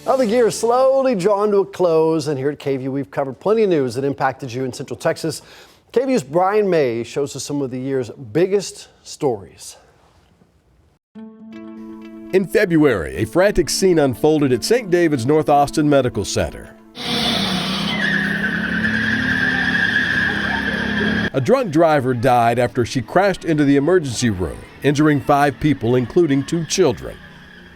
Well, the year is slowly drawn to a close, and here at KVUE, we've covered plenty of news that impacted you in Central Texas. KVUE's Brian May shows us some of the year's biggest stories. In February, a frantic scene unfolded at St. David's North Austin Medical Center. A drunk driver died after she crashed into the emergency room, injuring 5 people, including 2 children.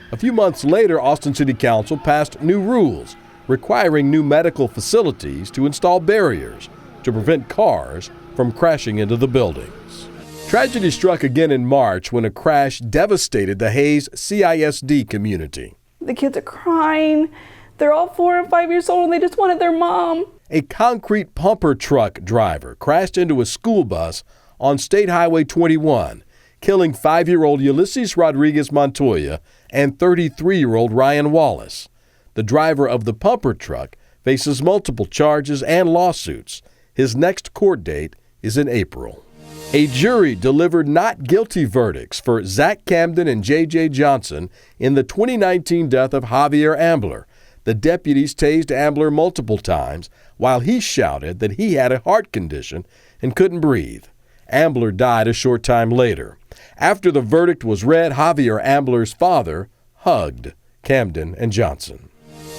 A few months later, Austin City Council passed new rules requiring new medical facilities to install barriers to prevent cars from crashing into the buildings. Tragedy struck again in March when a crash devastated the Hayes CISD community. The kids are crying. They're all 4 and 5 years old and they just wanted their mom. A concrete pumper truck driver crashed into a school bus on State Highway 21, killing 5-year-old Ulysses Rodriguez Montoya and 33-year-old Ryan Wallace. The driver of the pumper truck faces multiple charges and lawsuits. His next court date is in April. A jury delivered not guilty verdicts for Zach Camden and J.J. Johnson in the 2019 death of Javier Ambler. The deputies tased Ambler multiple times while he shouted that he had a heart condition and couldn't breathe. Ambler died a short time later. After the verdict was read, Javier Ambler's father hugged Camden and Johnson.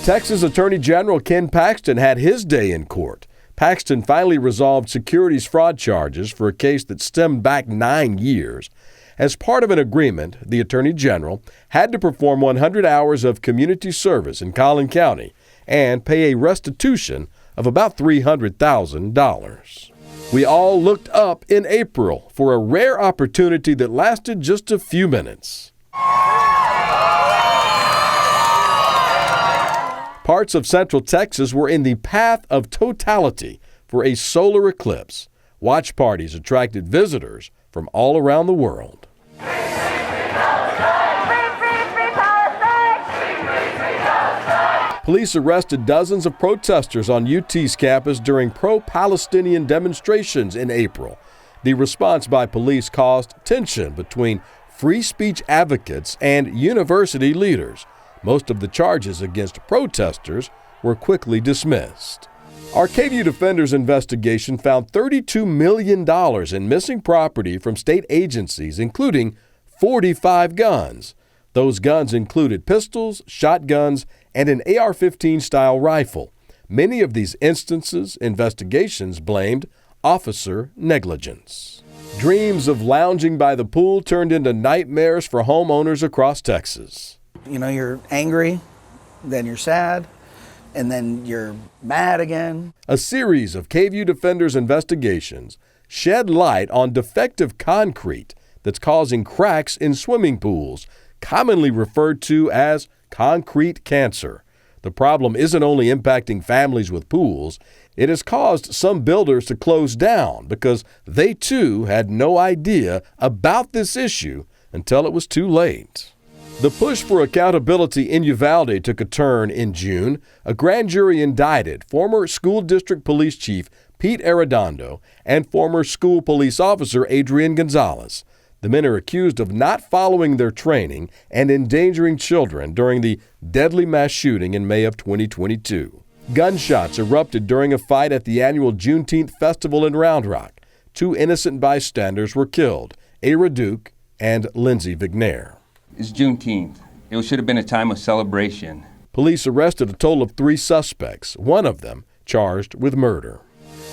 Texas Attorney General Ken Paxton had his day in court. Paxton finally resolved securities fraud charges for a case that stemmed back 9 years. As part of an agreement, the Attorney General had to perform 100 hours of community service in Collin County and pay a restitution of about $300,000. We all looked up in April for a rare opportunity that lasted just a few minutes. Parts of Central Texas were in the path of totality for a solar eclipse. Watch parties attracted visitors from all around the world. Police arrested dozens of protesters on UT's campus during pro-Palestinian demonstrations in April. The response by police caused tension between free speech advocates and university leaders. Most of the charges against protesters were quickly dismissed. Our KVUE Defenders investigation found $32 million in missing property from state agencies, including 45 guns. Those guns included pistols, shotguns, and an AR-15 style rifle. Many of these instances, investigations blamed officer negligence. Dreams of lounging by the pool turned into nightmares for homeowners across Texas. You know, you're angry, then you're sad, and then you're mad again. A series of KVUE Defenders investigations shed light on defective concrete that's causing cracks in swimming pools, commonly referred to as concrete cancer. The problem isn't only impacting families with pools, it has caused some builders to close down because they too had no idea about this issue until it was too late. The push for accountability in Uvalde took a turn in June. A grand jury indicted former school district police chief Pete Arredondo and former school police officer Adrian Gonzalez. The men are accused of not following their training and endangering children during the deadly mass shooting in May of 2022. Gunshots erupted during a fight at the annual Juneteenth festival in Round Rock. 2 innocent bystanders were killed, Ara Duke and Lindsay Vignair. It's Juneteenth. It should have been a time of celebration. Police arrested a total of 3 suspects, one of them charged with murder.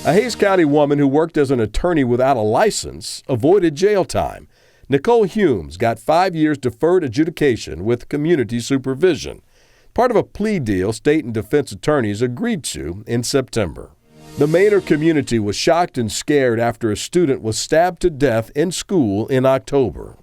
A Hays County woman who worked as an attorney without a license avoided jail time. Nicole Humes got 5 years deferred adjudication with community supervision, part of a plea deal state and defense attorneys agreed to in September. The Manor community was shocked and scared after a student was stabbed to death in school in October.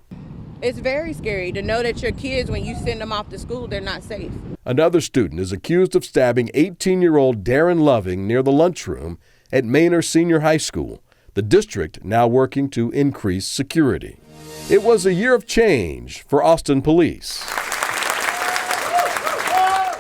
It's very scary to know that your kids, when you send them off to school, they're not safe. Another student is accused of stabbing 18-year-old Darren Loving near the lunchroom at Manor Senior High School. The district now working to increase security. It was a year of change for Austin Police.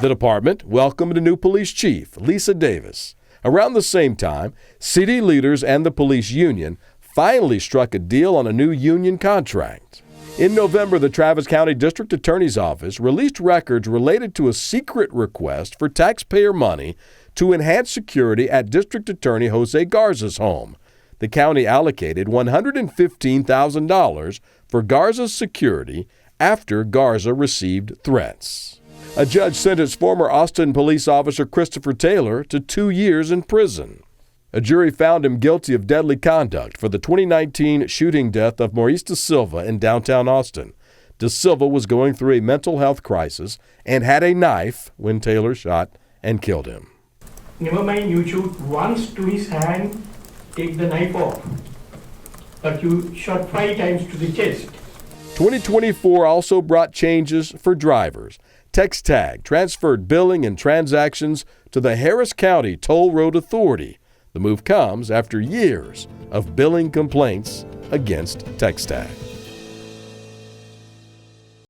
The department welcomed a new police chief, Lisa Davis. Around the same time, city leaders and the police union finally struck a deal on a new union contract. In November, the Travis County District Attorney's Office released records related to a secret request for taxpayer money to enhance security at District Attorney Jose Garza's home. The county allocated $115,000 for Garza's security after Garza received threats. A judge sentenced former Austin police officer Christopher Taylor to 2 years in prison. A jury found him guilty of deadly conduct for the 2019 shooting death of Maurice Da Silva in downtown Austin. Da Silva was going through a mental health crisis and had a knife when Taylor shot and killed him. Never mind, you shoot once to his hand, take the knife off, but you shot 5 times to the chest. 2024 also brought changes for drivers. TexTag transferred billing and transactions to the Harris County Toll Road Authority. The move comes after years of billing complaints against TexTag.